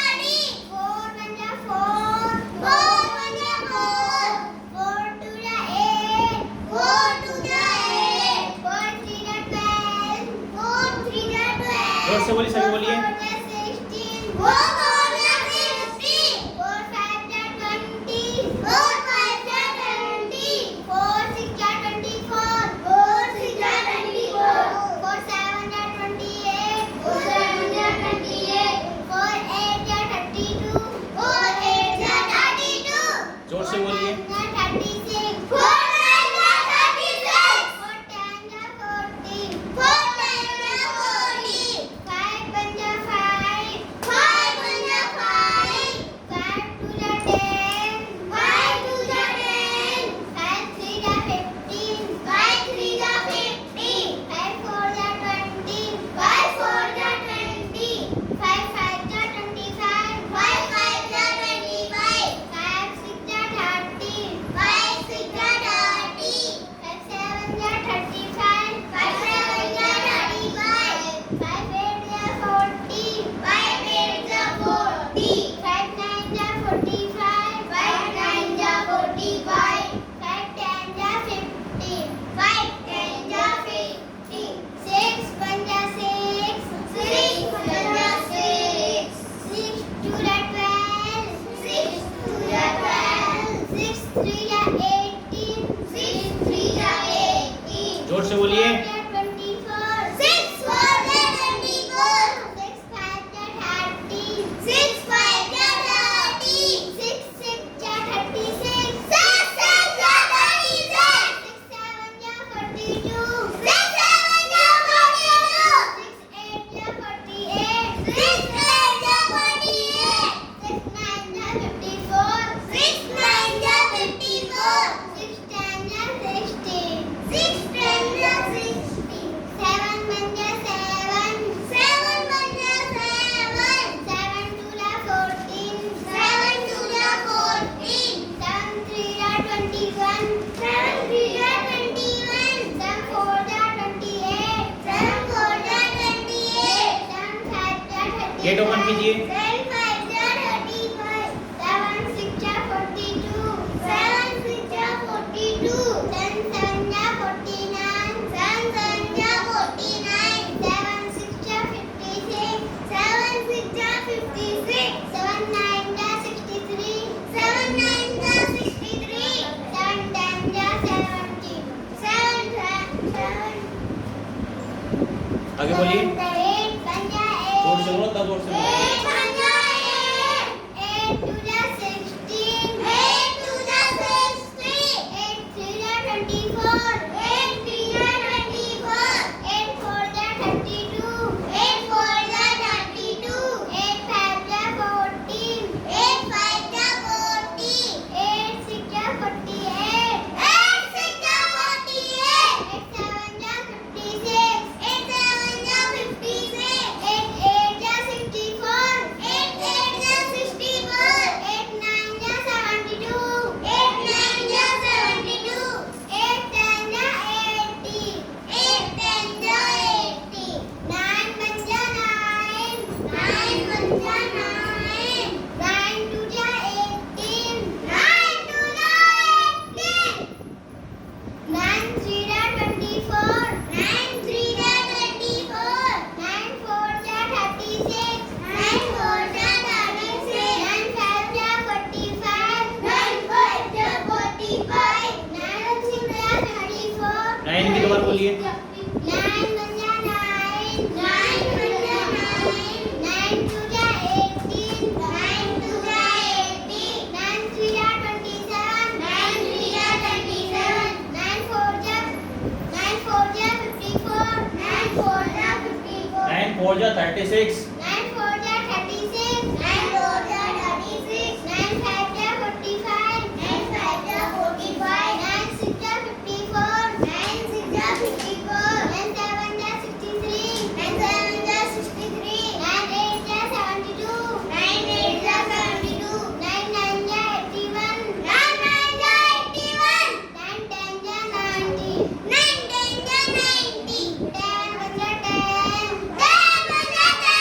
Four one जा four. Four one जा four. Four two जा eight. Four two जा eight. Four three जा 12. Four three जा 12. जोर से बोलिए, सभी बोलिए। Four जा 16. Four four जा 16. Four five जा 20. Four five जा 20. Four six जा 24. Four six जा 24. Four seven जा 28. Four seven जा 28. Four eight जा 32. Four eight जा 32. जोर से बोलिए। 36. Four nine जा 36. Four ten जा 14. Four ten जा 14. Five one जा 5. Five one जा 5. Five two जा 10. Five two जा 10. Five three जा 15. Five three जा 15. Five four जा 20. Five four जा 20. Five five जा 25. Five five जा 25. Five six जा 30. Five six जा 30. Five seven जा 35. Five seven जा 35. Five eight जा 40. Five eight जा 40. Five nine जा 45. Five nine जा 45. Five ten जा 50. Five ten जा 50. Six one जा 6. Six one जा 6. Six two जा 12. Six two जा 12. Six three जा 18. Six three जा 18. जोर से बोलिए। 24. Six four जा 24. Six five जा 30. Six five जा 30. Six six जा 36. Six six जा 36. Six seven जा 42. Six seven जा 42. Six eight जा 48. Six eight जा 48. Six nine जा 54. Six nine जा 54. Six ten जा 60. Six ten जा 60. Seven one जा 7. Seven one जा 7. Seven two जा 14. Seven two जा 14. Seven three जा 21. Seven three जा 21. Seven four जा 28. Seven four जा 28. Seven five जा 30. गेट ओपन कीजिए। Seven five जा 35. Seven six जा 42. Seven six जा 42. Seven seven जा 49. Seven seven जा 49. Seven six जा 56. Seven six जा 56. Seven nine जा 63. Seven nine जा 63. Seven ten जा 70. Seven seven. आगे बोलिए। Seven eight one जा 8. जोर से बोलो, तब जोर से बोलो। Eight one जा 8. Eight two जा 16. Eight two जा 16. Eight three जा 24. Eight बोलिए। 9 1 जा 9, 9 1 जा 9, 9 2 जा 18, 9 2 जा 18, 9 3 जा 27, 9 3 जा 27, 9 4 जा 54, 9 4 जा 54, 9 4 जा 36, 9 4 जा 36, 9 4 जा 36, 9 5 जा 45, 9 5 जा 45, 9 6 जा 54, 9 6 जा 54, 9 7 जा 63, 9 7 जा 63, 9 8 जा 72, 9 8 जा 72, 9 9 जा 81, 9 9 जा 81, 9 10 जा 90, 9 10 जा 90, 10 1 जा 10, 10 1 जा 10,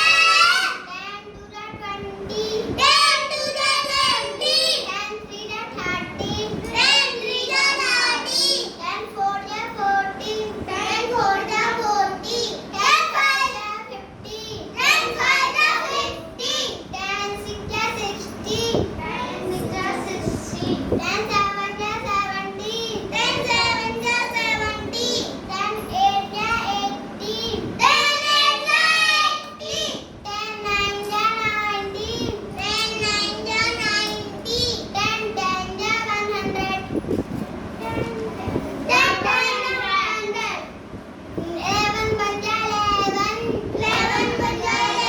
10 2 जा 20, 10 2 जा 20, 10 3 जा 30, 10 3 जा 30, 10 4 जा 40, 10 4 जा 40, 10 5 जा 50, 10 5 जा 50, 10 6 जा 60, 10 6 जा 60, 10 7 जा 70, 10 7 जा 70, 10 8 जा 80, 10 8 जा 80, 10 9 जा 90, 10 9 जा 90, 10 10 जा 100, 10 10 11 1 जा 11, 11 1 जा 11,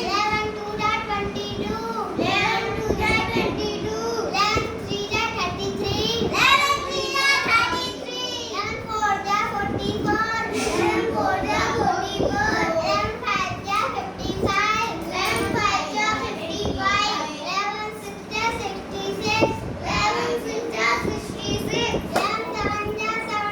11 2 जा 22, 11 2 जा 22, 11 3 जा 33, 11 3 जा 33, 11 4 जा 44, 11 4 जा 44, 11 5 जा 55, 11 5 जा 55, 11 6 जा 66, 11 6 जा 66, 11 7 जा 77,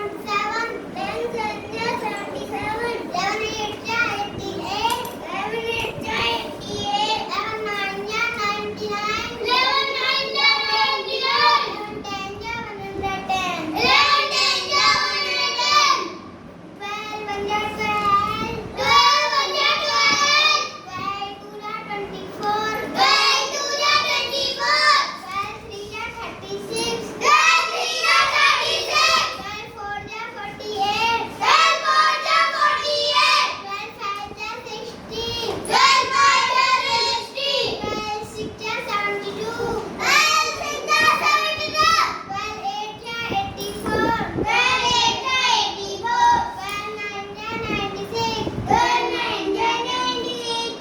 10 7 जा 77, 11 8 जा 88, 11 8 जा 88, 11 9 जा 99, 11 9 जा 99, 11 10 जा 110, 11 10 जा 110, 12 1 जा 12, 12 1 जा 12, 12 2 जा 24, 12 2 जा 24, 12 3 जा 36, 12 3 जा 36, 12 4 जा 48, 12 4 जा 48, 12 5 जा 60, 12 5 जा 60, 12 6 जा 72, 12 6 जा 72, 12 8 जा 84, 12 8 जा 84, 12 9 जा 96, 12 9 जा 96,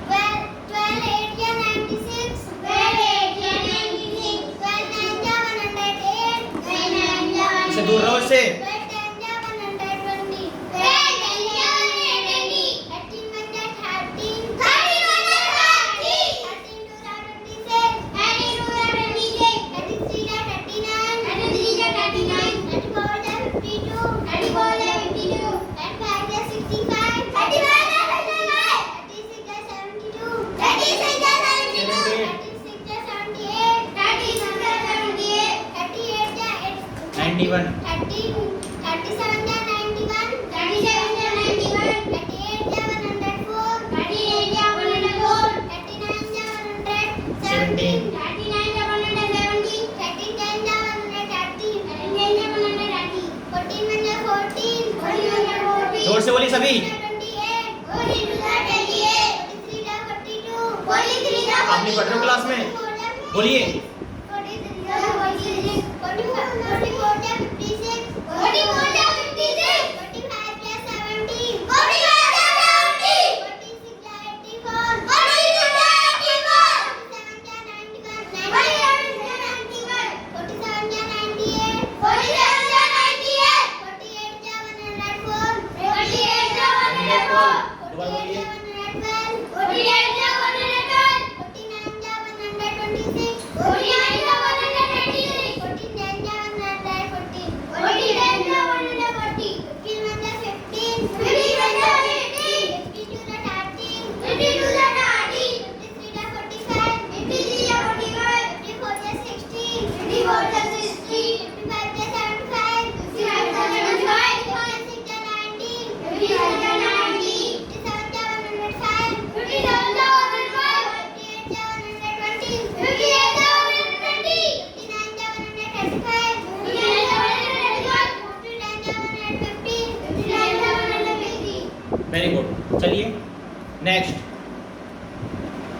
12 8 जा 96, 12 8 जा 96, 12 9 जा 108, 12 9 जा 108, इससे दूर रहो इससे। 12 10 जा 120, 12 10 जा 120, 13 1 जा 13, 13 1 जा 30, 13 2 जा 26, 13 2 जा 26, 33 जा 39, 33 जा 39, 34 जा 52, 34 जा 52, 35 जा 65, 35 जा 65, 36 जा 72, 36 जा 72, 36 जा 78, 36 जा 78, 38 जा 91, 30, 37 जा 91, 37 जा 91, 38 जा 104, 38 जा 104, 39 जा 117, 39 जा 117, 39 जा 130, 39 जा 130, 41 जा 14, 41 जा 14, जोर से बोलिए सभी। 28, 42 जा 28, 43 जा 42, 43 जा 42, आपने पढ़ रहे हो क्लास में? बोलिए। 43 जा 46, 44 जा 56, 44 जा 56, 45 जा 70, 45 जा 70, 46 जा 84, 46 जा 84, 47 जा 91, 47 जा 91, 47 जा 98, 47 जा 98, 48 जा 104, 48 जा 104, दोबारा बोलिए। 48 जा 112, 48 जा 112, 49 जा 126, 49 जा 126, 49 जा 140, 49 जा 140, 51 जा 15, 51 जा 15, 52 जा 30, 52 जा 30, 53 जा 45, 53 जा 45, 54 जा 60, 54 जा 60, 55 जा 75, 55 जा 75, 56 जा 90, 56 जा 90, 57 जा 100,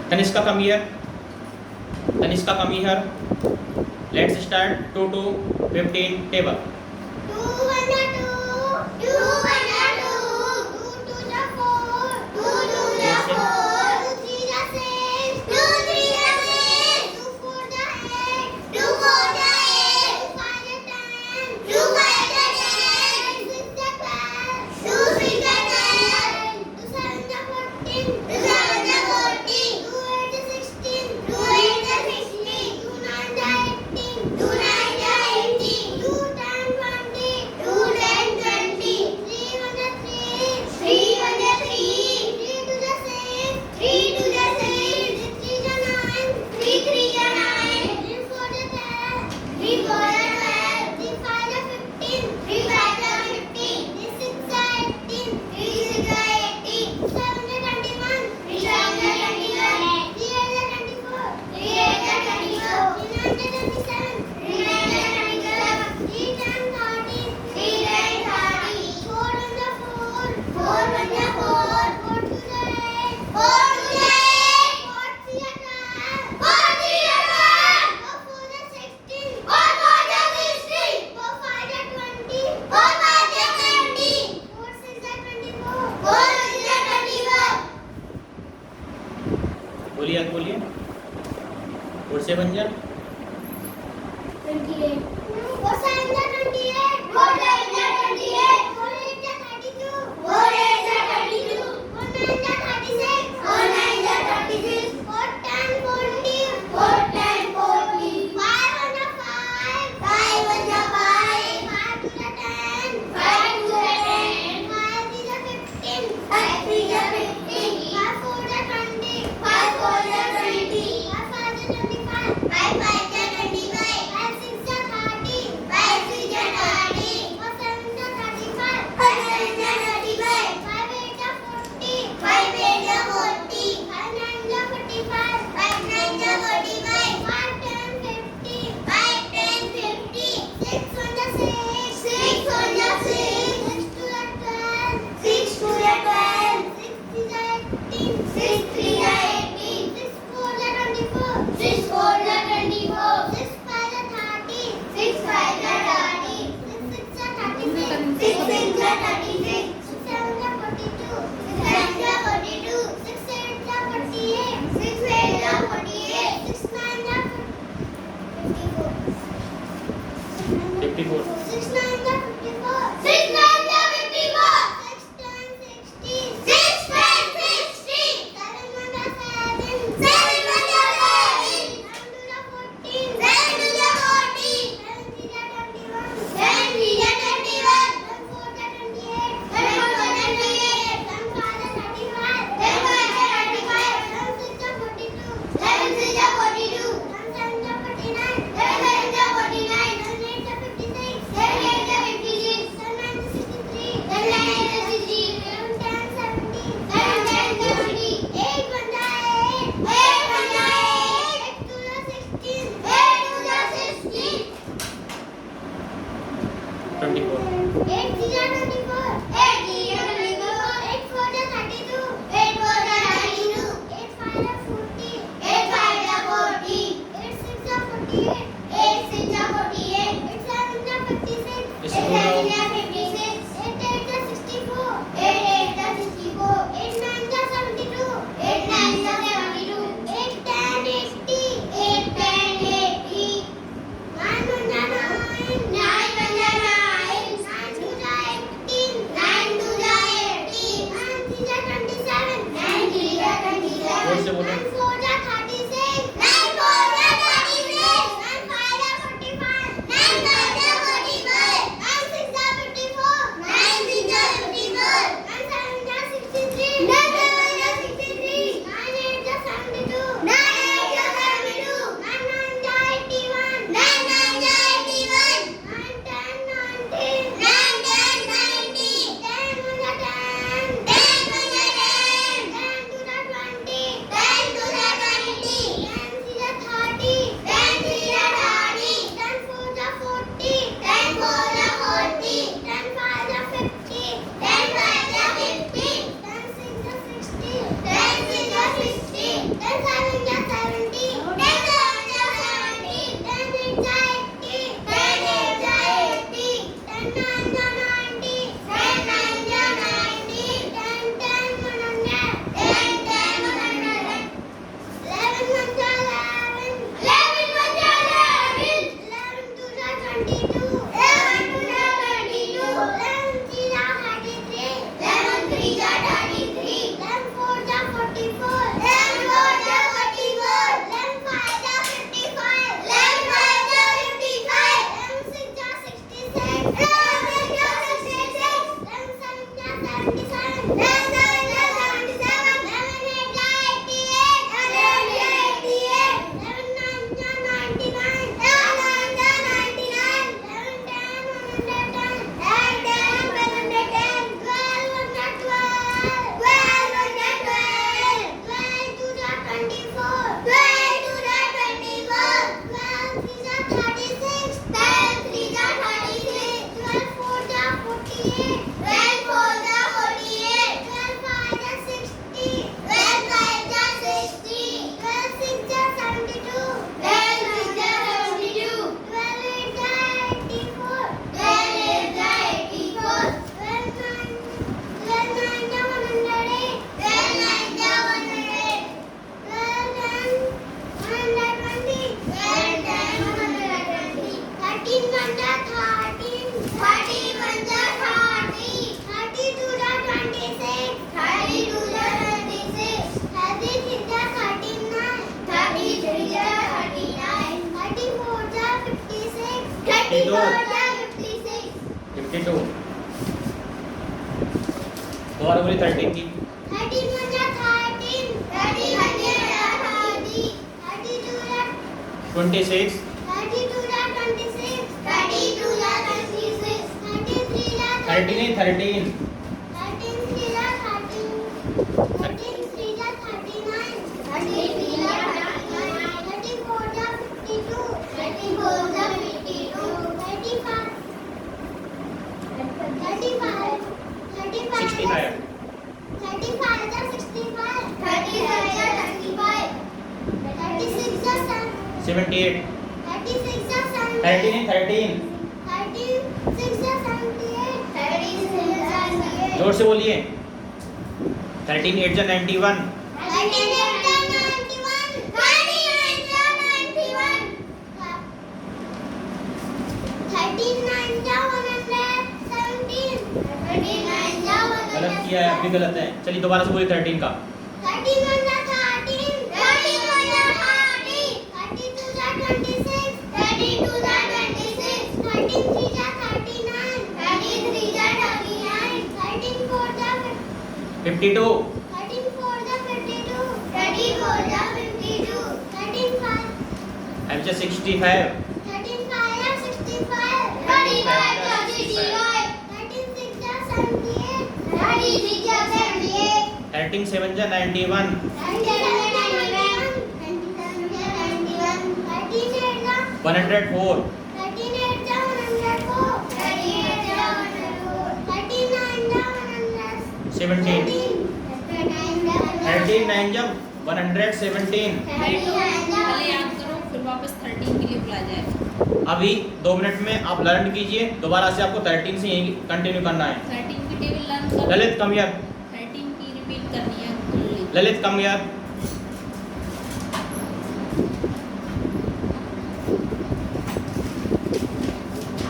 Tanishka, come here. Tanishka, come here. Let's start 2 to 15 table. 2 1 2, 2 1 2, 2 2 4, 2 2 4, 2 3 6, 2 3 6, 2 4 8, 2 4 8, 2 5 10, 2 5 10, 6 12, 2 6 10, 2 7 14, 2 7 14, 2 8 16, 2 8 16, 2 9 18, 2 9 18, 2 10 20, 2 10 20, 3 1 3, 3 1 3, 3 2 6, 3 2 6, 3 9, 3 3 9, 3 4 10, 3 4 12, 3 5 15, 3 5 15, 3 6 18, 3 6 18, 7 21, 3 7 21, 3 8 24, 3 8 24, 3 9 27, 3 9 27, 3 10 30, 3 10 30, 4 1 4, 4 1 4, 4 2 8, 4 2 8, 4 3 12, 4 3 12, 4 4 16, 4 4 16, 4 5 20, 4 5 20, 4 6 24, 4 6 24. बोलिए आप बोलिए। 4 से बन जा। 28. 4 7 28. 4 8 28. 4 8 32. 4 8 32. 4 9 36. 4 9 36. 4 10 40. 4 10 40. 5 1 5. 5 1 5. 5 2 10. 5 2 10. 5 3 15. 5 3 15. 5 4 20. 5 4 20. 5 5 25. 5 5 25. 5 6 30. 5 6 30. 4 7 35. 4 7 35. 5 8 40. 5 8 40. 5 9 45. 5 9 45. 5 10 50. 5 10 50. 6 1 6. 6 1 6. 6 2 12. 6 2 12. 6 3 18. 6 3 18. 6 4 24. 6 4 24. 6 5 30. 6 5 30. 6 6 36. 6 6 36. 6 7 42. 6 7 42. 6 8 48. 6 8 48. 6 9 54. 54. 6 9 54. 6 9 54. 6 10 60. 6 10 60. 7 1 7. 7 1 7. 7 2 14. 7 2 14. 7 3 21. 7 3 21. 7 4 28. 7 4 28. 7 5 35. 7 5 35. 7 6 42. 7 6 42. 7 7 49. 7 7 49. 7 8 56. 7 8 56. 7 9 63. 7 9 63. 7 10 70. 7 10 70. 8 1 8. 8 1 8. 8 2 16. 8 2 16. 24. 8 0 24. 8 0 24. 8 4 32. 8 4 32. 8 5 40. 8 5 40. 8 6 48. 8 6 48. 8 7 56. 8 7 56. 8 8 64. 8 8 64. 8 9 72. 8 9 72. 8 10 80. 8 10 80. 9 1 9. 9 1 9. 9 2 18. 52 52 दोबारा बोली 13 की 26 13 13 65 78 13 13 जोर से बोलिए 13 8 जा 91 गलत किया है, अभी गलत है। चलिए दोबारा से बोलिए 13 का 52 अब 65 13 7 जा 91 104 17 13 9 जा 117 पहले याद करो फिर वापस 13 के लिए बुला जाए। अभी 2 मिनट में आप लर्न कीजिए, दोबारा से आपको 13 से यही कंटिन्यू करना है। 13 की टेबल लर्न करो। ललित कम हियर, 13 की रिपीट करनी है fully. Lalit come here.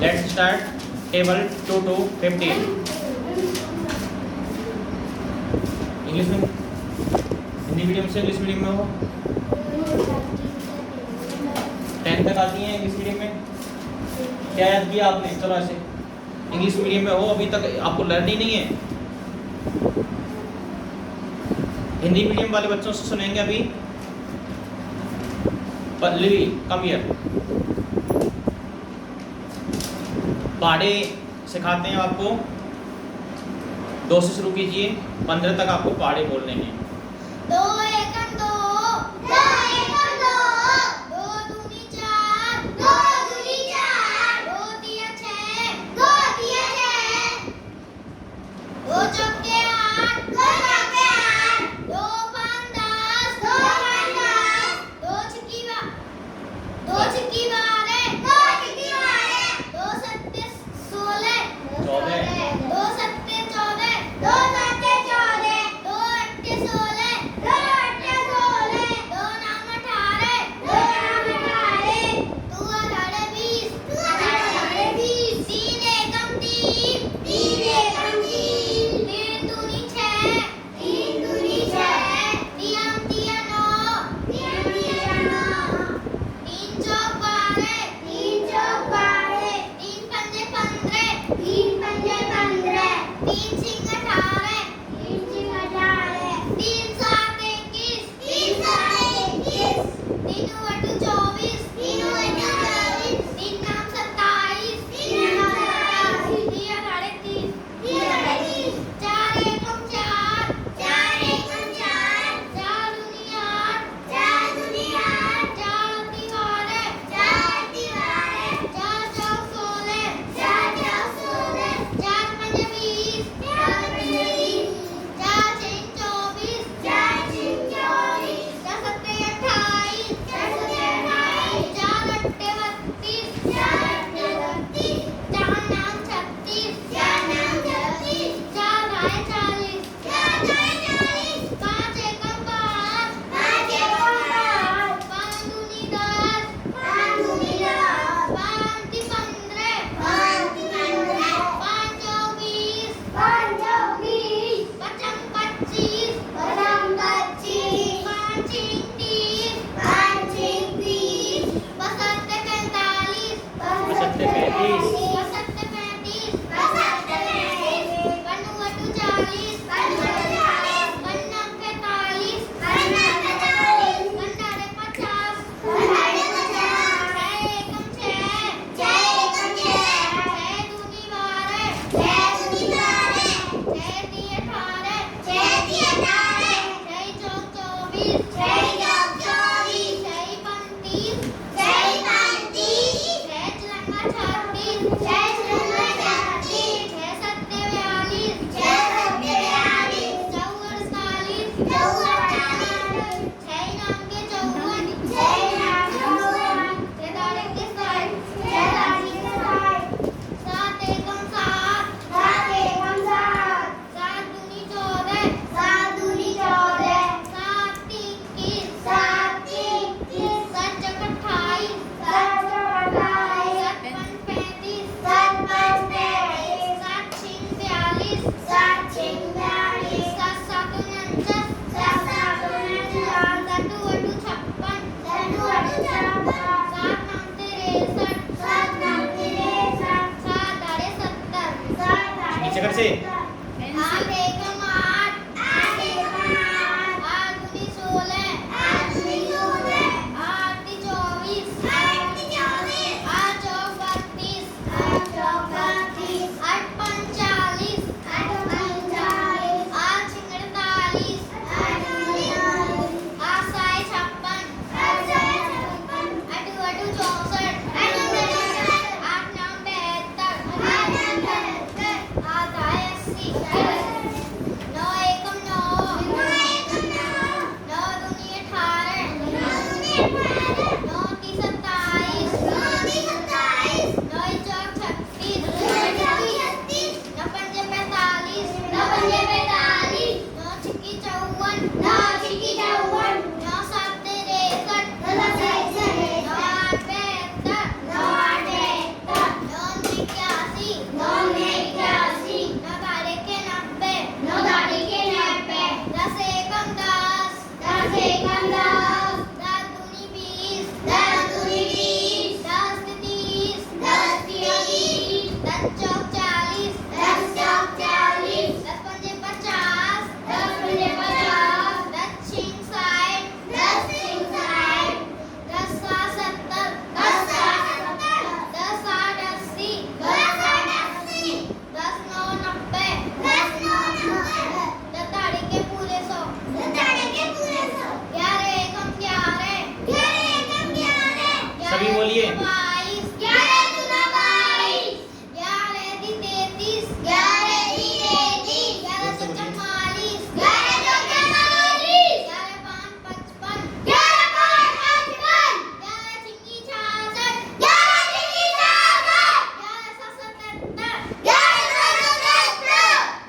Let's start table 2 to 15 English में, हिंदी मीडियम से इंग्लिश मीडियम में हो, 10 तक आती हैं इंग्लिश मीडियम में। क्या याद किया आपने? चलो ऐसे इंग्लिश मीडियम में हो, अभी तक आपको लर्न ही नहीं है। हिंदी मीडियम वाले बच्चों से सुनेंगे अभी। पल्लवी कम हियर, पहाड़े सिखाते हैं आपको। 2 से शुरू कीजिए, 15 तक आपको पहाड़े बोलने हैं। 2 एकम 2 2 एकम 2 2 दूनी 4 2 दूनी 4 2 तिया 6 2 तिया 6 2 चौके 8 2 चौके 8 2 5 10 2 5 10 2 छिक्की 12 2 छिक्की 12 2 छिक्की 12 2 सत्ते 16 2 सत्ते 14 2 सत्ते 14 2 अट्ठे 16 शिखर से। आठ एकम आठ, आठ एकम आठ, आठ दूनी 16, आठ दूनी 16, आठ ती 24, आठ ती 24, आठ चौक 32, आठ चौक 32, आठ पंच 40, आठ पंच 40, आठ छिंगड़ 43, आठ छिंगड़ 43, आठ साई 56, आठ Sai 56, ado ado 64, ado ado 64, आठ नौ 72, आठ नौ 72, आठ दाई 80, नौ एकम नौ, नौ एकम नौ, नौ दूनी 18, नौ दूनी 18, नौ ती 27, नौ ती 27, नौ चौक 36, नौ चौक 36, नौ पंजे 45, नौ पंजे 45, नौ छिक्की 54, नौ छिक्की 54, नौ सात 63, नौ सात 63, नौ आठ 72, नौ आठ 72, नौ 81, नौ 81, नौ दाढ़ी के 90, नौ दाढ़ी के 90, 10 एकम 10, 10 एकम 10, 10 दूनी 20, 10 दूनी 20, 10 ती 30, 10 ती 30, 10 चौक 40, 10 चौक 40, 10 पंजे 50, 10 पंजे 50, 10 छिंग 60, 10 छिंग 60, 10 सात 70, 10 सात 70, 10 आठ 80, 10 आठ 80, 10 नौ 90, 10 नौ 90, 10 दाढ़ी के पूरे 100, 10 दाढ़ी के पूरे 100, 11 एकम 11, 11 एकम 11, सभी बोलिए। 22, 11 दूना 22, 11 ती 33, 11 ती 33, 11 चौक 44, 11 चौक 44, 11 पाँच 55, 11 पाँच 55, 11 छिंगी 66, 11 छिंगी 66, 11 सात 77, 11 सात 77,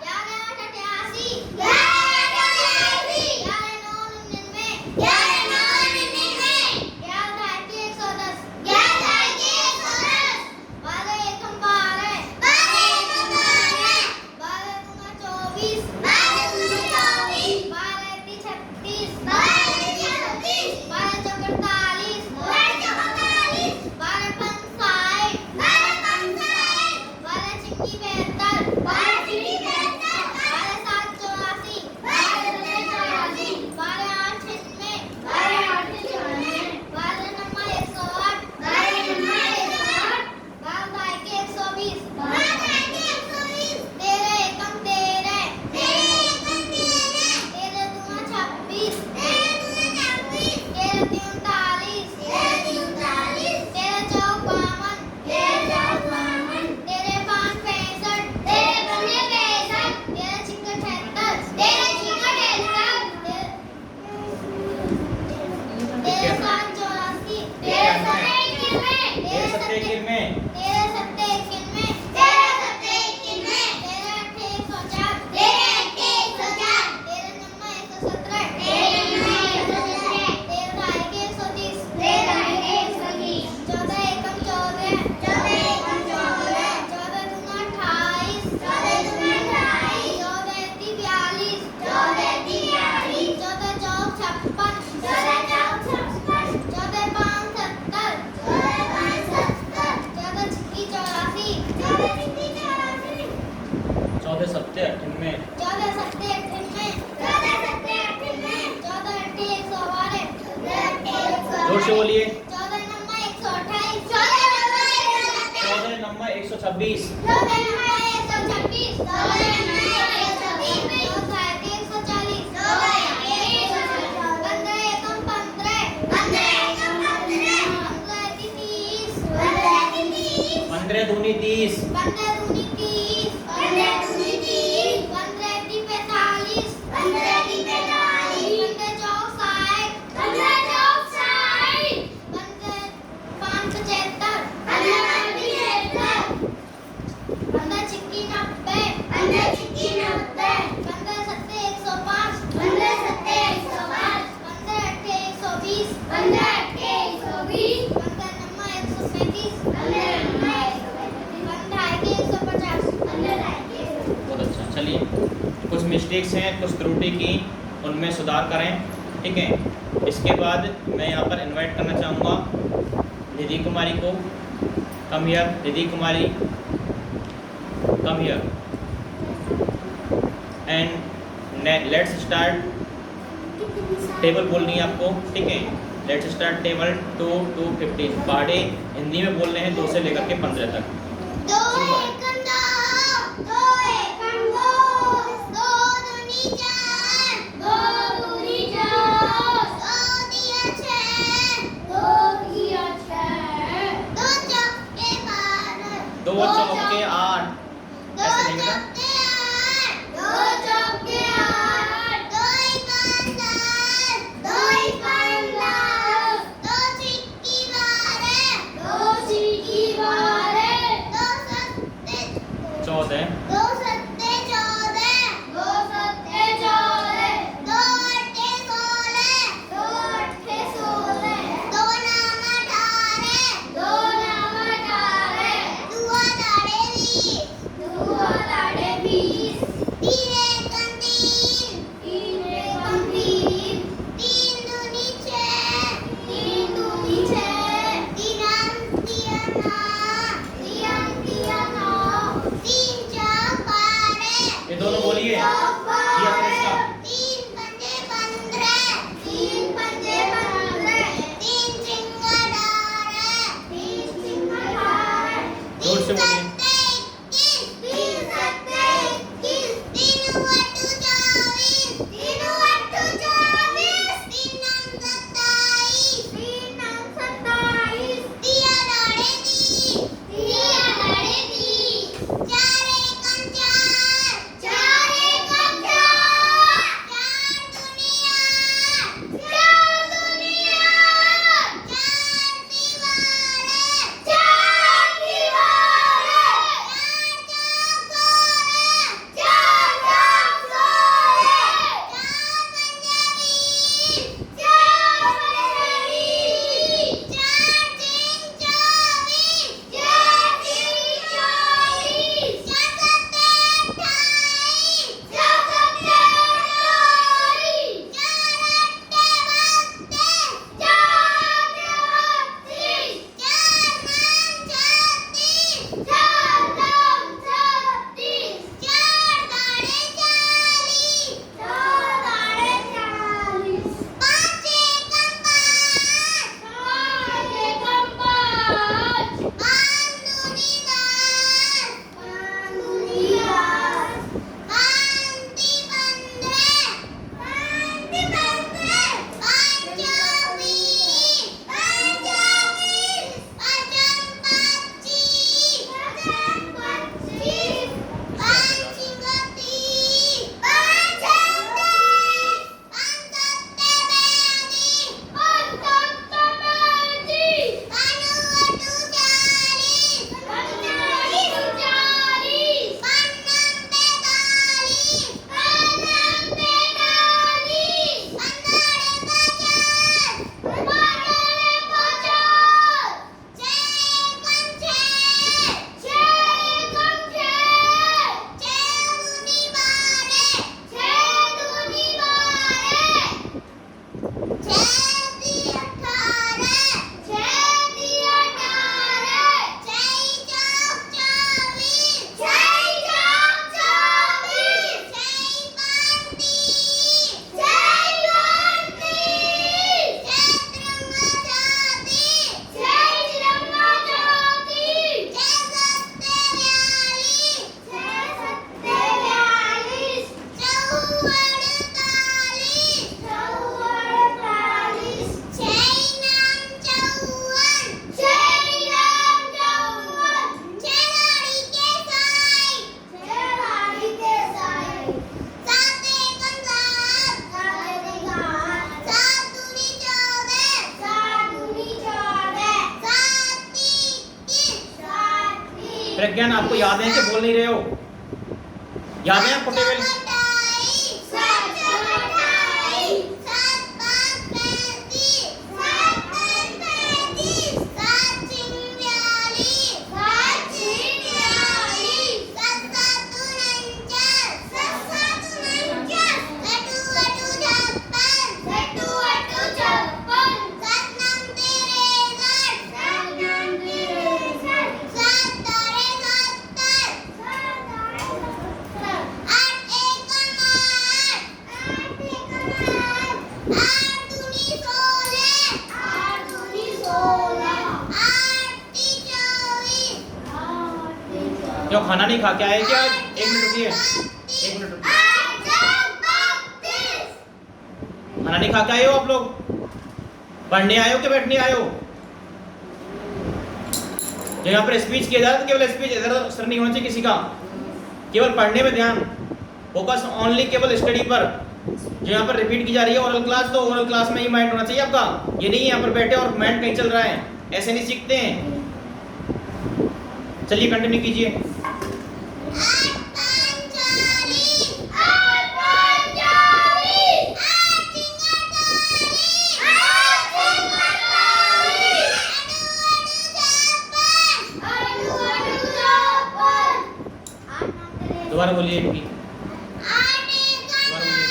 11 आठ 88, 11 आठ 88, 11 नौ 99, 11 नौ 99, 11 ढाई की 110, 11 ढाई की 110, 12 एकम 12, 12 एकम 12, 12 दूना 24, 12 दूना 24, 12 ती 36, 12 ती 36, 12 चौक 48, 12 चौक 48, 12 पंच 60, 12 पंच 60, 12 छिंगी 72, 12 छिंगी 72, 12 सात 84, 12 सात 84, 12 आठ 96, 12 आठ 96, 12 नम्मा 108, 12 नम्मा 108, 12 ढाई के 120, 12 ढाई के 120, 13 एकम 13, 13 एकम 13, 13 दूना 26, 13 दूना 26, 13 ती 39, 13 ती 39, 13 चौक 52, 13 चौक 52, 13 पाँच 65, 13 पंजे 65, 13 छिक्का 76, 13 छिक्का 76, 13 सात 84, 13 सात 91, 13 सत्ते 91, 13 सत्ते 91, 13 सत्ते 91, 13 अट्ठे 104, 13 अट्ठे 104, 13 नम्मा 117, 13 नम्मा 117, 13 ढाई के 130, 13 ढाई के 130, 14 एकम 14, 14 एकम 14, 14 दूना 28, 14 दूना 28, 14 ती 42, 14 ती 42, 14 चौक 56, 14 चौक 56, 14 पाँच 70, 14 पाँच 70, 14 छिक्की 84, 14 छिक्की 84, 14 सत्ते 98, 14 सत्ते 98, 14 सत्ते 98, 14 अट्ठे 112, 14 अट्ठे 112, जोर से बोलिए। 14 नम्मा 128, 14 नम्मा 128, 14 नंबर 126, 14 नम्मा 126, 14 नम्मा 126, 14 के 140, 14 के 140, 15 एकम 15, 15 एकम 15, 15 ती 30, 15 ती 30, 15 दूनी 30, 15 दूनी 30, 15 दूनी 30, 15 ती 45, 15 ती 45, 15 चौक 60, 15 चौक 60, 15 पाँच 75, 15 पाँच 75, 15 छिक्की 90, 15 छिक्की 90, 15 सत्ते 105, 15 सत्ते 105, 15 अट्ठे 120, 15 अट्ठे 120, 15 नम्मा 135, 15 नम्मा 135, 15 ढाई के 150, 15 ढाई के 150। बहुत अच्छा। चलिए, कुछ मिस्टेक्स हैं, कुछ त्रुटि की, उनमें सुधार करें, ठीक है। इसके बाद मैं यहाँ पर इनवाइट करना चाहूँगा निधि कुमारी को। Come here, Nidhi Kumari, come here. And let's start. Table बोलनी है आपको, ठीक है। Let's start table 2 to 15। पहाड़े हिंदी में बोल रहे हैं 2 से लेकर के 15 तक। दो एकम दो एकम दो, दो दूनी चार, दो दूनी चार, दो दिया छह, दो दिया छह, दो चौके 12, 2 चौके 8। दो ऐसे नहीं बेटा, चौके 8, दो चौके 8, दो ही 15, दो ही 15, दो सिक्की 12, दो सिक्की 12, दो सत्ते 14, दो सत्ते 14, दो सत्ते 14, दो अट्ठे 16, दो अट्ठे 16, दो नाम 18, दो नाम 18, दुआ दाड़े 20, दुआ दाड़े 20, तीन एकम 3, तीन एकम 3, तीन दूनी 6, तीन दूनी 6, तीन अंतिया 9, तीन अंतिया 9, तीन चौक 12, ये दोनों बोलिए। किया करें इसका। तीन पंजे 15, तीन पंजे 15, तीन चिंगा 18, तीन चिंगा 18, जोर से बोलिए। तीन सत्ते 21, तीन वट्टू 24, तीन वट्टू 24, तीन नम 27, तीन नम 27, तिया दाड़े 30, तिया दाड़े 30, चार एकम 4, चार एकम 4, चार दुनिया, चार दुनिया, चार दीवारें, चार दीवारें, चार चौक 16, चार पंजे 20, चार पंजे 20, चार तीन 24, चार तीन 24, चार सत्ते 28, चार सत्ते 28, चार अट्ठे 32, चार अट्ठे 32, चार नाम 36, चार नाम 36, चार दाड़े 40, पाँच एकम 5, पाँच एकम 5, पाँच दूनी 10, पाँच दूनी 10, पाँच ती 15, पाँच ती 15, पाँच 24, पाँच 24, पाँचम 25, पाँचम 25, पाँच चिंगा 30, पाँच छत्ते 32, पाँच सत्ते 32, पाँच वट्टू 40, पाँच वट्टू 40, पाँच नम 45, पाँच नम 45, पंद्रह 50, पंद्रह 50, छह एकम 6, छह एकम 6, छह दूनी 12, छह दूनी 12, छह ती 18, छह ती 18, छह चौक 24, छह चौक 24, छह पाँच 30, छह पाँच 30, छह तिरंगा 34, छह तिरंगा 34, छह सत्ते 42, छह सत्ते 42, चौवन 48, चौवन 48, छह नाम 54, छह नाम 54, छह लाड़ी के साई, छह लाड़ी के साई, सात एकम 7, सात एकम 7, सात दूनी 14, सात दूनी 14, सात ती 21, सात ती प्रज्ञान आपको याद है कि बोल नहीं रहे हो? याद है आपको टेबल? सात चौक 28, सात पाँच 35, सात पाँच 35, सात चिंग 42, सात चिंग 42, सात सात 49, सात सात 49, लड्डू वड्डू 56, लड्डू वड्डू 56, सात नम 63, सात नम 63, सात दाड़े 70, सात दाड़े 70, आठ एकम लोग खाना नहीं खा के आए क्या? एक मिनट रुकिए, एक मिनट रुकिए। खाना नहीं खा के आए हो आप लोग? पढ़ने आए हो कि बैठने आए हो? जो यहाँ पर स्पीच किया जा रहा है, केवल स्पीच इधर असर नहीं होना चाहिए किसी का, केवल पढ़ने में ध्यान, फोकस ओनली केवल स्टडी पर। जो यहाँ पर रिपीट की जा रही है ओरल क्लास, तो ओरल क्लास में ही माइंड होना चाहिए आपका। ये नहीं यहाँ पर बैठे और माइंड कहीं चल रहा है, ऐसे नहीं सीखते हैं। चलिए कंटिन्यू कीजिए। दोबारा बोलिए इनकी, दोबारा बोलिए।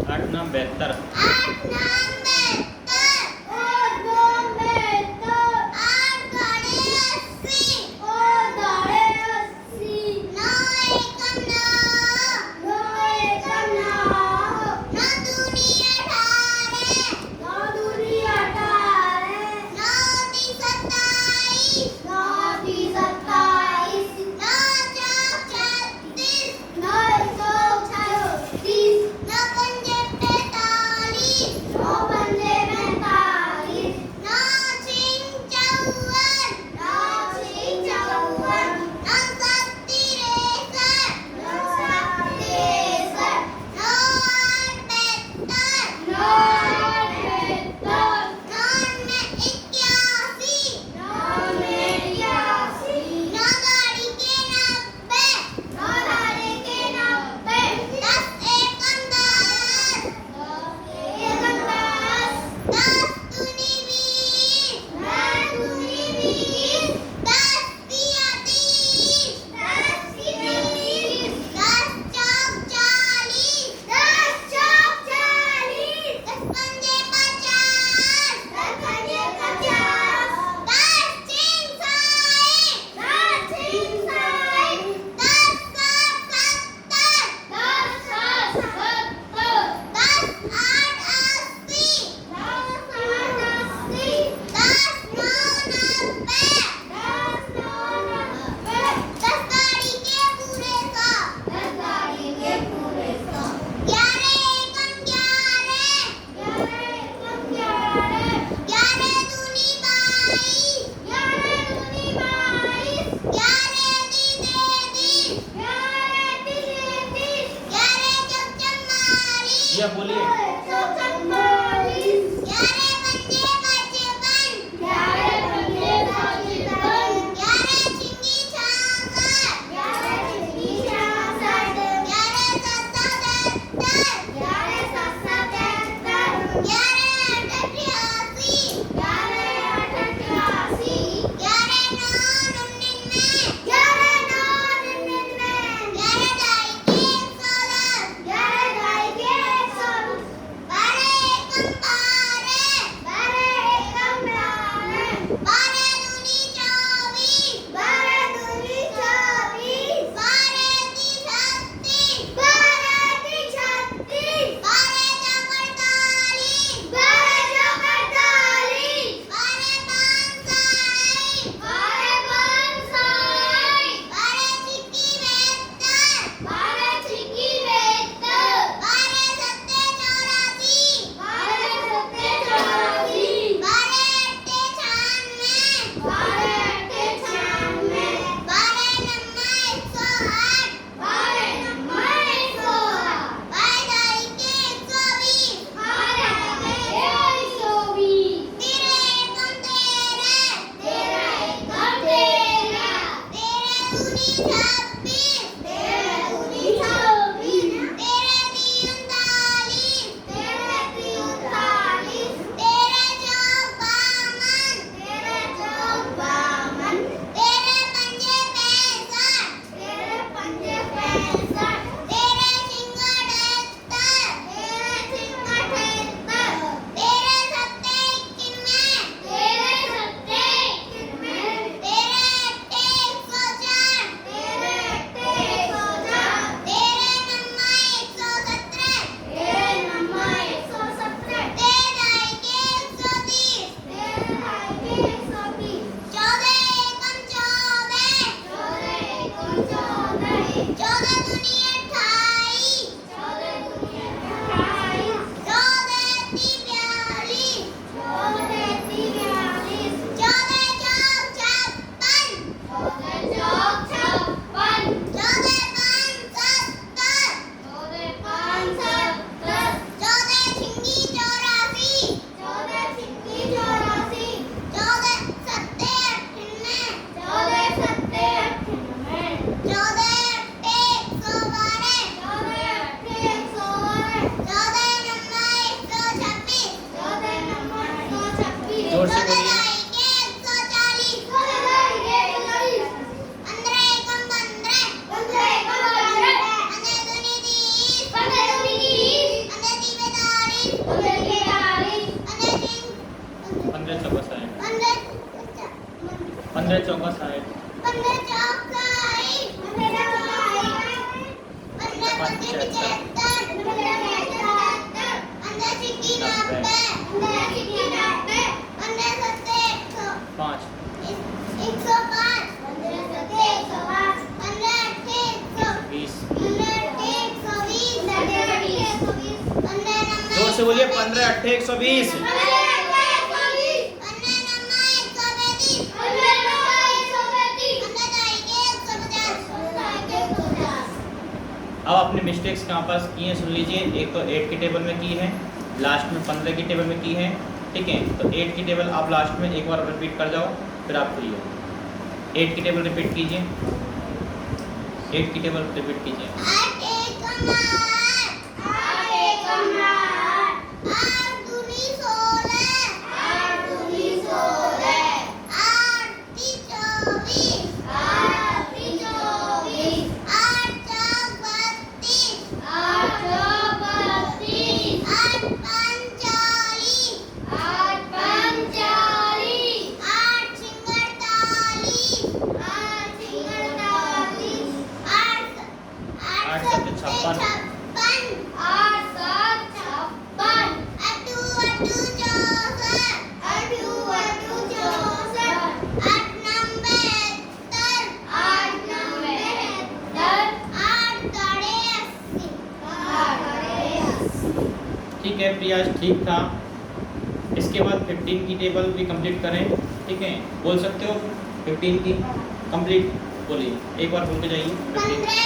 आठ नाम 72। Bye. साठ, 15 15 चौका 60, 15 चौका 60, 15 चौका 60, 15 पचे 75, 15 सिक्की 90, 15 सिक्की 90, 15 सत्ते 5, 105, 15 सत्ते 105, 15 अट्ठे 20। 15 अट्ठे 120, 15 जोर से बोलिए 15 अट्ठे 120। अब अपने मिस्टेक्स कहाँ पर की हैं सुन लीजिए। एक तो 8 की टेबल में की है, लास्ट में 15 की टेबल में की है, ठीक है। तो 8 की टेबल आप लास्ट में एक बार रिपीट कर जाओ, फिर आप फ्री हो। 8 की टेबल रिपीट कीजिए, 8 की टेबल रिपीट कीजिए। 8 7 56, 8 ठीक है प्रियाज, ठीक था। इसके बाद 15 की टेबल भी कंप्लीट करें, ठीक है। बोल सकते हो 15 की कंप्लीट बोलिए, एक बार बोल के जाइए 15।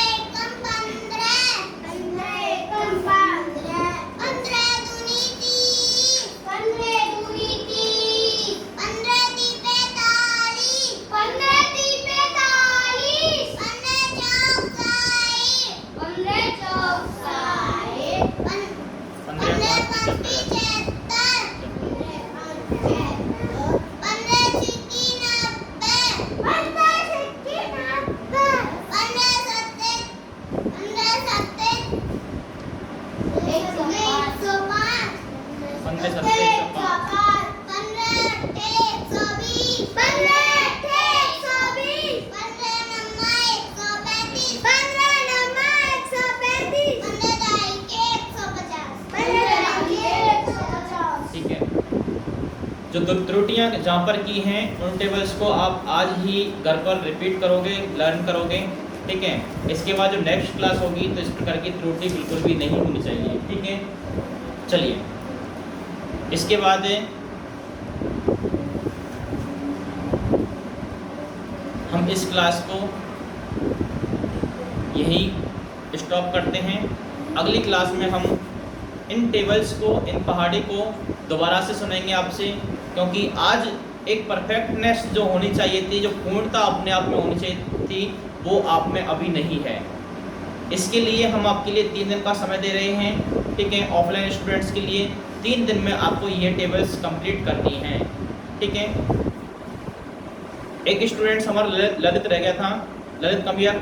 ठीक है, जो त्रुटियां जहाँ पर की हैं उन टेबल्स को आप आज ही घर पर रिपीट करोगे, लर्न करोगे, ठीक है। इसके बाद जो नेक्स्ट क्लास होगी तो इस प्रकार की त्रुटि बिल्कुल भी नहीं होनी चाहिए, ठीक है। चलिए, इसके बाद हम इस क्लास को यही स्टॉप करते हैं। अगली क्लास में हम इन टेबल्स को, इन पहाड़ी को दोबारा से सुनेंगे आपसे, क्योंकि आज एक परफेक्टनेस जो होनी चाहिए थी, जो पूर्णता अपने आप में होनी चाहिए थी, वो आप में अभी नहीं है। इसके लिए हम आपके लिए 3 दिन का समय दे रहे हैं, ठीक है। ऑफलाइन स्टूडेंट्स के लिए 3 दिन में आपको ये टेबल्स कंप्लीट करनी है, ठीक है। एक स्टूडेंट्स हमारा ललित रह गया था। Lalit come here.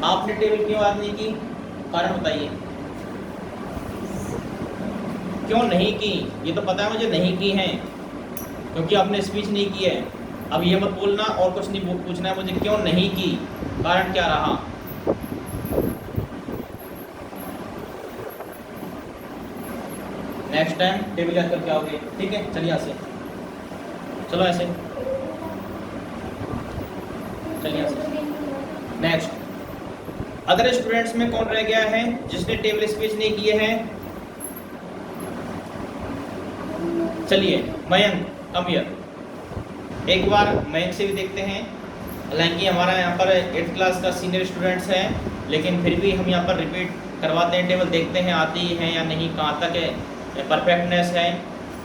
आपने टेबल क्यों याद नहीं की, कारण बताइए। क्यों नहीं की, ये तो पता है मुझे नहीं की है, क्योंकि आपने स्पीच नहीं की है। अब ये मत बोलना और कुछ नहीं पूछना है मुझे, क्यों नहीं की, कारण क्या रहा। नेक्स्ट टाइम टेबल याद करके आओगे, ठीक है। चलिए ऐसे, चलो ऐसे, चलिए ऐसे। नेक्स्ट, अदर स्टूडेंट्स में कौन रह गया है जिसने टेबल स्पीच नहीं किए हैं? चलिए मयंक कम हियर। एक बार मयंक से भी देखते हैं। हालांकि हमारा यहाँ पर 8th क्लास का सीनियर स्टूडेंट्स है, लेकिन फिर भी हम यहाँ पर रिपीट करवाते हैं टेबल, देखते हैं आती है या नहीं, कहाँ तक परफेक्टनेस है,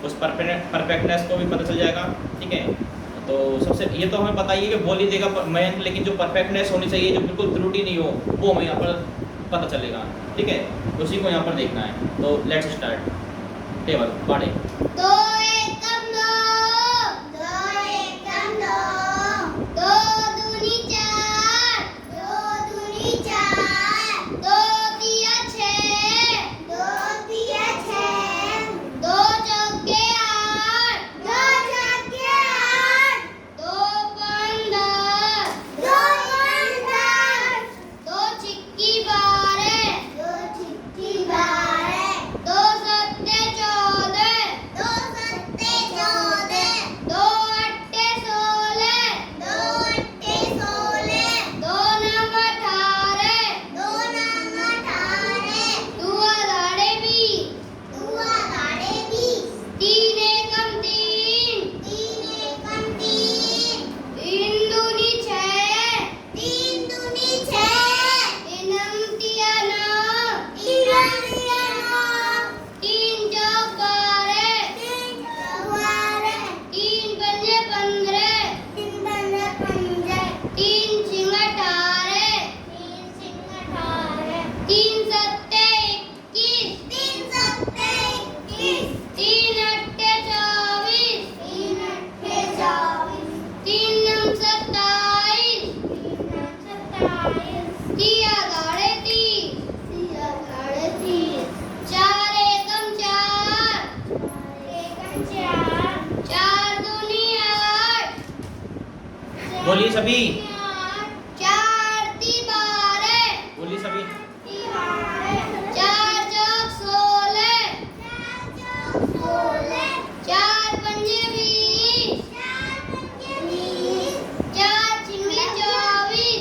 उस परफेक्टनेस को भी पता चल जाएगा, ठीक है। तो सबसे ये तो हमें बताइए कि बोल ही देगा मयंक, लेकिन जो परफेक्टनेस होनी चाहिए, जो बिल्कुल त्रुटि नहीं हो, वो हमें यहाँ पर पता चलेगा, ठीक है। उसी को यहाँ पर देखना है। तो लेट्स स्टार्ट। टेबल पढ़े। 2 एकम 2, 2 एकम 2, 2 दूनी 4, 2 दूनी 4, 2 सभी, 4 × 12, बोलिए सभी। 4 चौक 16, 4 पंजे 20, 4 छिंगे 24,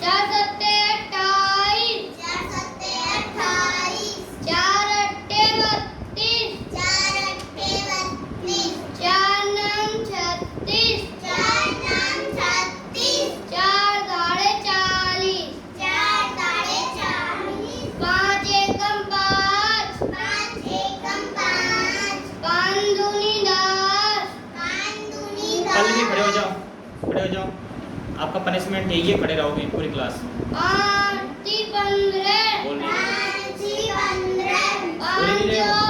4 सत्ते 28, 4 अट्ठे 32, 4 नंग 36, 4 दाढ़े 40, 5 एकम 5, 5 दूनी 10, कल भी खड़े हो जाओ, खड़े हो जाओ। आपका पनिशमेंट यही है, खड़े रहोगे पूरी क्लास। 5 × 15, बोलिए।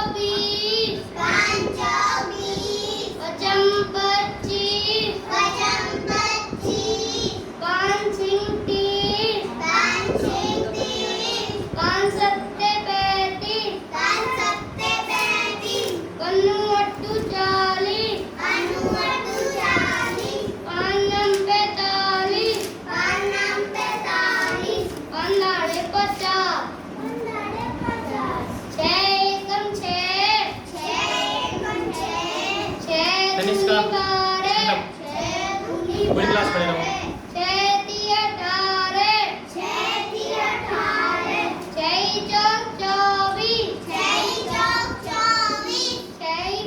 5 24, 5 25, 5 36, 5 सत्ते 35, 5 अट्ठू 40, 5 नम 45, 5 दाढ़े 50, 6 एकम 6, 6 तनिष्का, दूनी 12, पूरी क्लास खड़े रहो। 6 × 18, 6 चौक 24, 6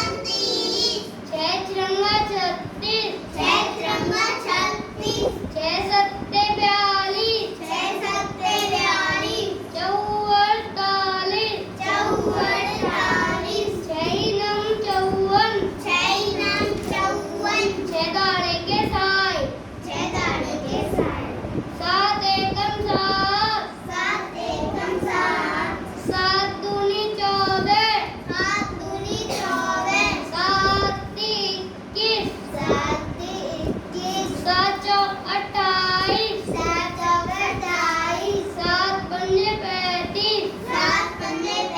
35, 6 तिरंगा 36, 6 सत्ते 42, 4 48, 6 नम 54, 6 दाढ़े के 60, 7 एकम 7, 7 दूनी 14, 7 21, 7 चौक 28, 7 पंजे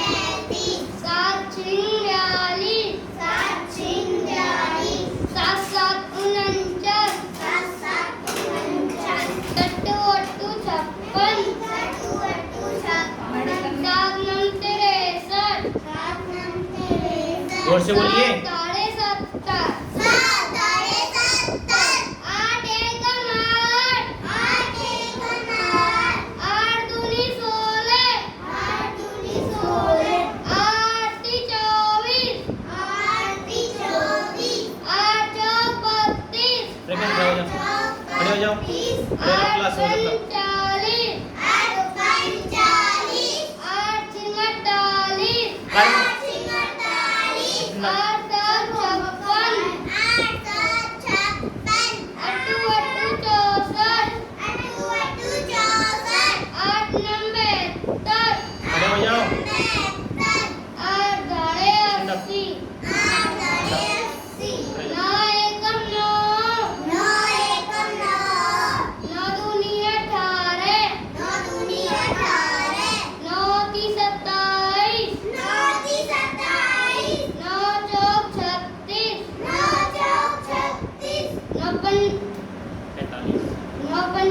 35, 7 छिंग 42, 7 7 49, टट्टू अट्टू 56, 7 नम 63, जोर से बोलिए। 7 दाढ़े 70, 8 एकम 8, 8 दूनी 16, 8 × 24, 8 चौक 32, खड़े हो जाओ, खड़े हो जाओ, खड़े रहो, क्लास हो जाओ। 8 छिंग 48, 8 10 56, अट्टू अट्टू 64, 8 नम 72, खड़े हो जाओ। 8 दाढ़े 80, 9 एकम 9, 9 दूनी 18, 9 × 27, 9 चौक 36, 9 पंजे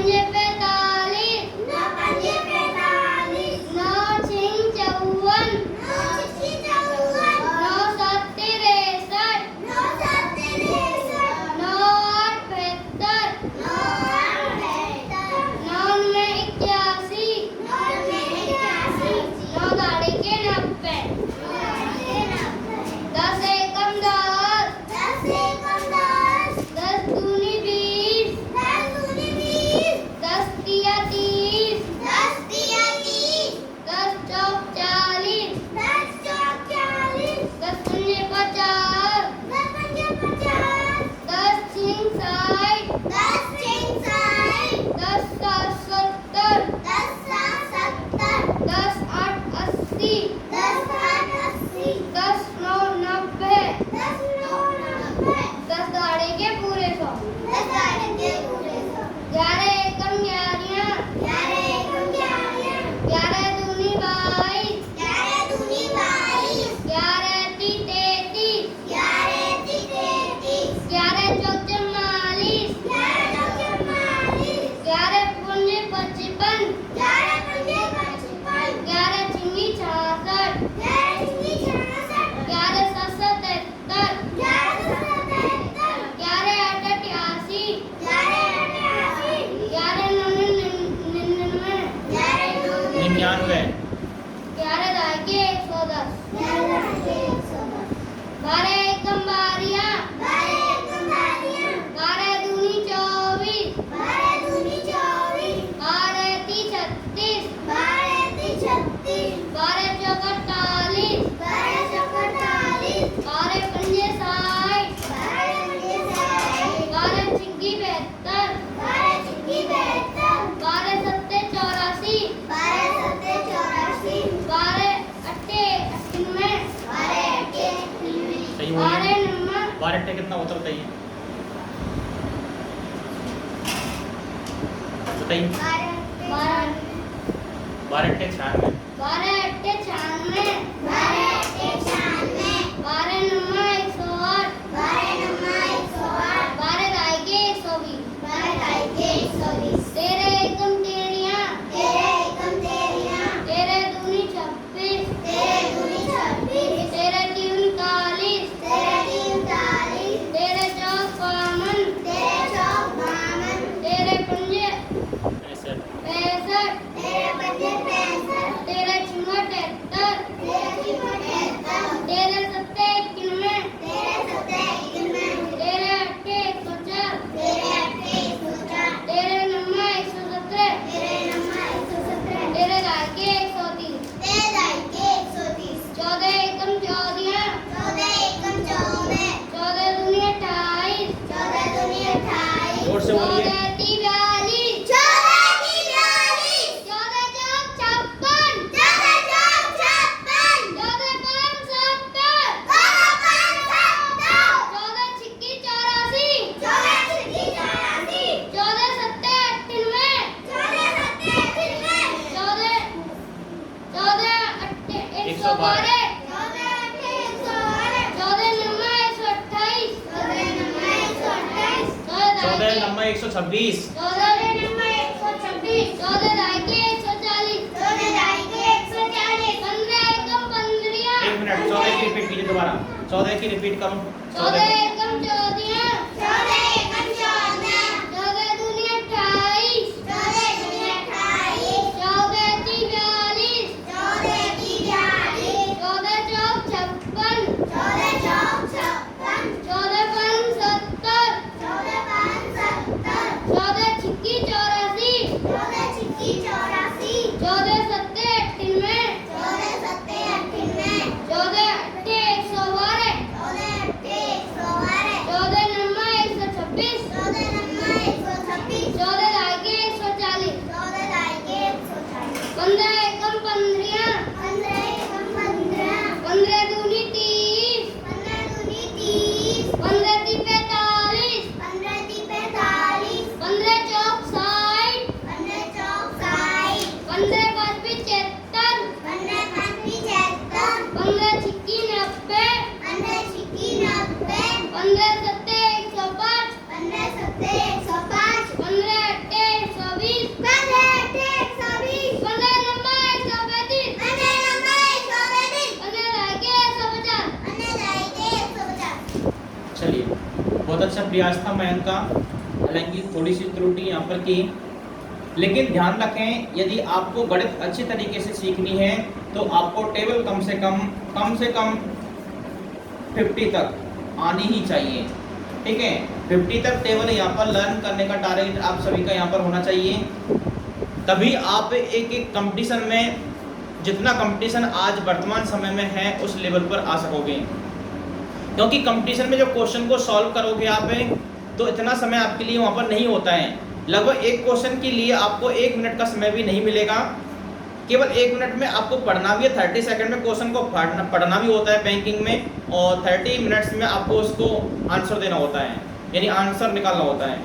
45, 9 छिंग 54, 9 सत्ते 63, 9 8 75, 9 में 81, 9 दाढ़े के 90, 10 एकम 10, 10 दूनी 20, 10 99, 11 दाई के 110, 12 एकम बारियां, 12 दूनी 24, 12 ती 36, 12 चौका 48, 12 पंजे 60, 12 छिक्की 72, 12 सत्ते 84, 12 अट्टे 98, सही 12 बोलिए। नंबर 12 अट्टे कितना होता बताइए, बताइए। 12 12 अट्टे 96, 12 अट्टे 96, 12 नंबर 108, 12 दाई के 120, 13 एकम तेरियां, 13 दूनी 26, 13 तीन 39, 13 चौक 52, 13 पंजे 65, 65, 13 छिमा 73, 13 सत्ते 91, 13 अट्ठे 104, 13 नम्मा 117, 13 दाई के 130, 14 एकम 14, 14 दूनी 28, और से बोलिए। 14 ती 42, 14 चौक 56, 14 पाँच 70, 14 छिक्की 84, 14 सत्ते 98, 14 अट्टे 112, 14 नम्मा 128, 14 नंबर 126, 14 नंबर 126, 14 दाई के 140, 15 एकम 15, 1 मिनट। 14 की रिपीट कीजिए दोबारा, 14 की रिपीट करो। 14 एकम 14, 14 दूनी 28, 14 ती 42, 14 चौक 56, 14 पाँच 70, 14 छिक्की 84, 14 सत्ते 98, 14 अट्ठे 112, 14 नम्मा 126, 14 दाई के 140, 15 एकम 15, 15 दूनी 30, 15 ती 45, 15 चौक 60, 15 पाँच 75, 15 छिक्की 90, 15 सत्ते 105, 15 अट्टे 120, 15 नंबर 135, 15 दाई के 150। चलिए, बहुत अच्छा प्रयास था मैम का। हालांकि थोड़ी सी त्रुटि यहाँ पर की, लेकिन ध्यान रखें, यदि आपको गणित अच्छी तरीके से सीखनी है तो आपको टेबल कम से कम 50 तक आनी ही चाहिए। ठीक है, 50 तक टेबल यहाँ पर लर्न करने का टारगेट आप सभी का यहाँ पर होना चाहिए। तभी आप एक कंपटीशन में, जितना कंपटीशन आज वर्तमान समय में है उस लेवल पर आ सकोगे। क्योंकि कंपटीशन में जो क्वेश्चन को सॉल्व करोगे आप, तो इतना समय आपके लिए वहाँ पर नहीं होता है। लगभग एक क्वेश्चन के लिए आपको 1 मिनट का समय भी नहीं मिलेगा। केवल 1 मिनट में आपको पढ़ना भी है, 30 सेकंड में क्वेश्चन को पढ़ना भी होता है बैंकिंग में, और 30 मिनट्स में आपको उसको आंसर देना होता है, यानी आंसर निकालना होता है।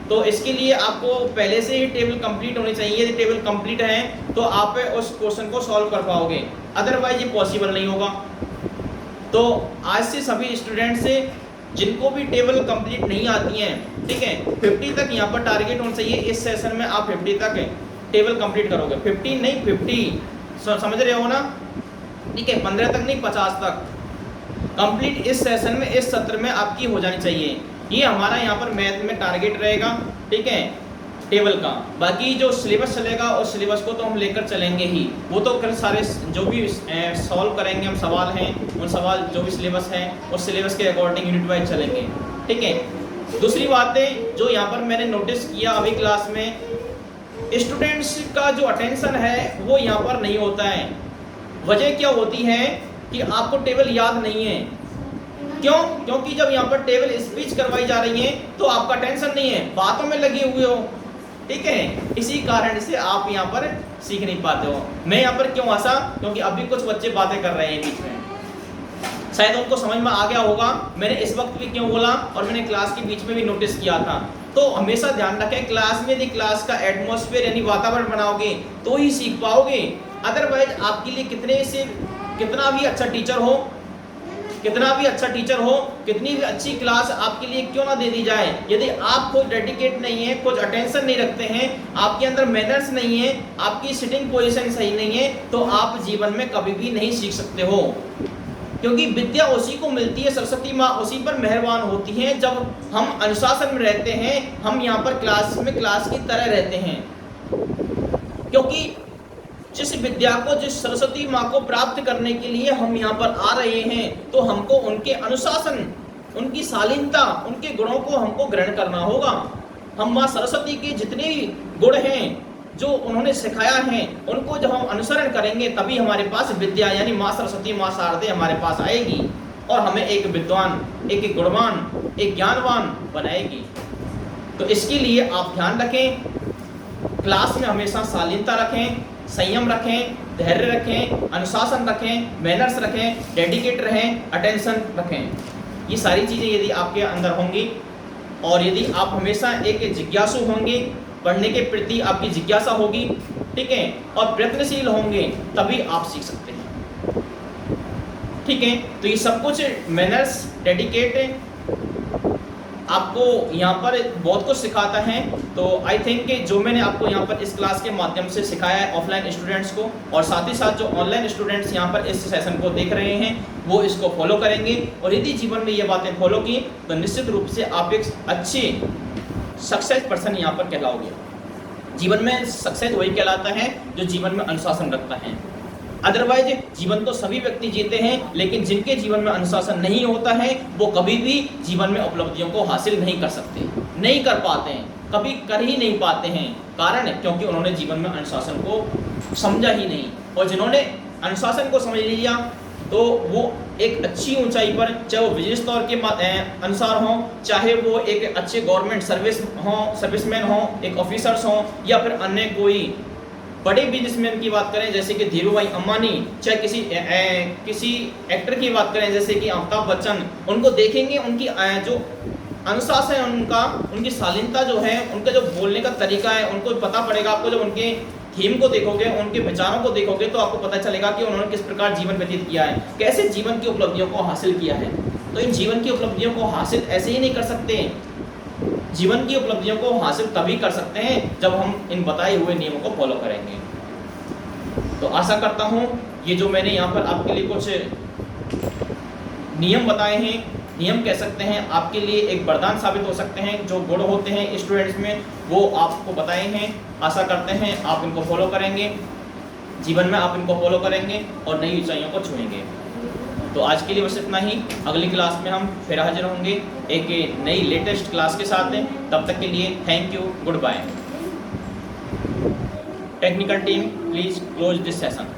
तो इसके लिए आपको पहले से ही टेबल कंप्लीट होनी चाहिए। यदि टेबल कंप्लीट है तो आप उस क्वेश्चन को सॉल्व कर पाओगे, अदरवाइज ये पॉसिबल नहीं होगा। तो आज से सभी स्टूडेंट्स से जिनको भी टेबल कंप्लीट नहीं आती हैं, ठीक है, 50 तक यहाँ पर टारगेट होना चाहिए। इस सेशन में आप 50 तक टेबल कंप्लीट करोगे, 50 नहीं 50, समझ रहे हो ना? ठीक है, 15 तक नहीं 50 तक कंप्लीट इस सेशन में, इस सत्र में आपकी हो जानी चाहिए। ये हमारा यहाँ पर मैथ में टारगेट रहेगा। ठीक है, टेबल का। बाकी जो सिलेबस चलेगा उस सिलेबस को तो हम लेकर चलेंगे ही, वो तो कर सारे जो भी सॉल्व करेंगे हम सवाल हैं, उन सवाल जो भी सिलेबस है उस सिलेबस के अकॉर्डिंग यूनिट वाइज चलेंगे, ठीक है। दूसरी बातें जो यहाँ पर मैंने नोटिस किया अभी क्लास में, स्टूडेंट्स का जो अटेंशन है वो यहाँ पर नहीं होता है। वजह क्या होती है कि आपको टेबल याद नहीं है। क्यों? क्योंकि जब यहाँ पर टेबल स्पीच करवाई जा रही है तो आपका टेंशन नहीं है, बातों में लगे हुए हो, ठीक है। इसी कारण से आप यहाँ पर सीख नहीं पाते हो। मैं यहाँ पर क्यों हंसा? क्योंकि अभी कुछ बच्चे बातें कर रहे हैं बीच में, शायद उनको समझ में आ गया होगा मैंने इस वक्त भी क्यों बोला, और मैंने क्लास के बीच में भी नोटिस किया था। तो हमेशा ध्यान रखें, क्लास में यदि क्लास का एटमॉस्फेयर यानी वातावरण बनाओगे तो ही सीख पाओगे। अदरवाइज आपके लिए कितना भी अच्छा टीचर हो, कितनी भी अच्छी क्लास आपके लिए क्यों ना दे दी जाए, यदि आप खुद डेडिकेट नहीं है, कुछ अटेंशन नहीं रखते हैं, आपके अंदर मैनर्स नहीं है, आपकी सिटिंग पोजीशन सही नहीं है, तो आप जीवन में कभी भी नहीं सीख सकते हो। क्योंकि विद्या उसी को मिलती है, सरस्वती माँ उसी पर मेहरबान होती हैं जब हम अनुशासन में रहते हैं, हम यहाँ पर क्लास की तरह रहते हैं। क्योंकि जिस विद्या को, जिस सरस्वती माँ को प्राप्त करने के लिए हम यहाँ पर आ रहे हैं, तो हमको उनके अनुशासन, उनकी शालीनता, उनके गुणों को हमको ग्रहण करना होगा। हम माँ सरस्वती के जितने भी गुण हैं जो उन्होंने सिखाया है, उनको जब हम अनुसरण करेंगे तभी हमारे पास विद्या यानी माँ सरस्वती, माँ शारदे हमारे पास आएगी और हमें एक विद्वान, एक गुणवान, एक ज्ञानवान बनाएगी। तो इसके लिए आप ध्यान रखें, क्लास में हमेशा शालीनता रखें, संयम रखें, धैर्य रखें, अनुशासन रखें, मैनर्स रखें, डेडिकेट रहें, अटेंशन रखें। ये सारी चीज़ें यदि आपके अंदर होंगी और यदि आप हमेशा एक जिज्ञासु होंगे, पढ़ने के प्रति आपकी जिज्ञासा होगी, ठीक है, और प्रयत्नशील होंगे, तभी आप सीख सकते हैं, ठीक है। तो ये सब कुछ मैनर्स, डेडिकेट आपको यहाँ पर बहुत कुछ सिखाता है। तो आई थिंक कि जो मैंने आपको यहाँ पर इस क्लास के माध्यम से सिखाया है ऑफलाइन स्टूडेंट्स को, और साथ ही साथ जो ऑनलाइन स्टूडेंट्स यहाँ पर इस सेशन को देख रहे हैं वो इसको फॉलो करेंगे, और यदि जीवन में ये बातें फॉलो की तो निश्चित रूप से आप एक अच्छे सक्सेस पर्सन यहाँ पर कहलाओगे। जीवन में सक्सेस वही कहलाता है जो जीवन में अनुशासन रखता है। अदरवाइज जीवन तो सभी व्यक्ति जीते हैं, लेकिन जिनके जीवन में अनुशासन नहीं होता है वो कभी भी जीवन में उपलब्धियों को हासिल नहीं कर सकते, नहीं कर पाते हैं, कभी कर ही नहीं पाते हैं। कारण क्योंकि उन्होंने जीवन में अनुशासन को समझा ही नहीं, और जिन्होंने अनुशासन को समझ लिया तो वो एक अच्छी ऊंचाई पर, चाहे वो बिजनेस तौर के अनुसार हो, चाहे वो एक अच्छे गवर्नमेंट सर्विसमैन हो, एक ऑफिसर्स हो, या फिर अन्य कोई बड़े बिजनेसमैन की बात करें जैसे कि धीरूभाई अंबानी, चाहे किसी एक्टर की बात करें जैसे कि अमिताभ बच्चन, उनको देखेंगे उनकी जो अनुशासन है उनका, उनकी शालीनता जो है, उनका जो बोलने का तरीका है, उनको पता पड़ेगा। आपको जब उनके थीम को देखोगे, उनके विचारों को देखोगे तो आपको पता चलेगा कि उन्होंने किस प्रकार जीवन व्यतीत किया है, कैसे जीवन की उपलब्धियों को हासिल किया है। तो इन जीवन की उपलब्धियों को हासिल ऐसे ही नहीं कर सकते। जीवन की उपलब्धियों को हासिल तभी कर सकते हैं जब हम इन बताए हुए नियमों को फॉलो करेंगे। तो आशा करता हूँ ये जो मैंने यहाँ पर आपके लिए कुछ नियम बताए हैं, नियम कह सकते हैं, आपके लिए एक वरदान साबित हो सकते हैं। जो गुण होते हैं स्टूडेंट्स में वो आपको बताए हैं। आशा करते हैं आप इनको फॉलो करेंगे, जीवन में आप इनको फॉलो करेंगे और नई ऊंचाइयों को छुएंगे। तो आज के लिए बस इतना ही। अगली क्लास में हम फिर हाजिर होंगे एक नई लेटेस्ट क्लास के साथ। तब तक के लिए thank you, goodbye. Technical team please close this session.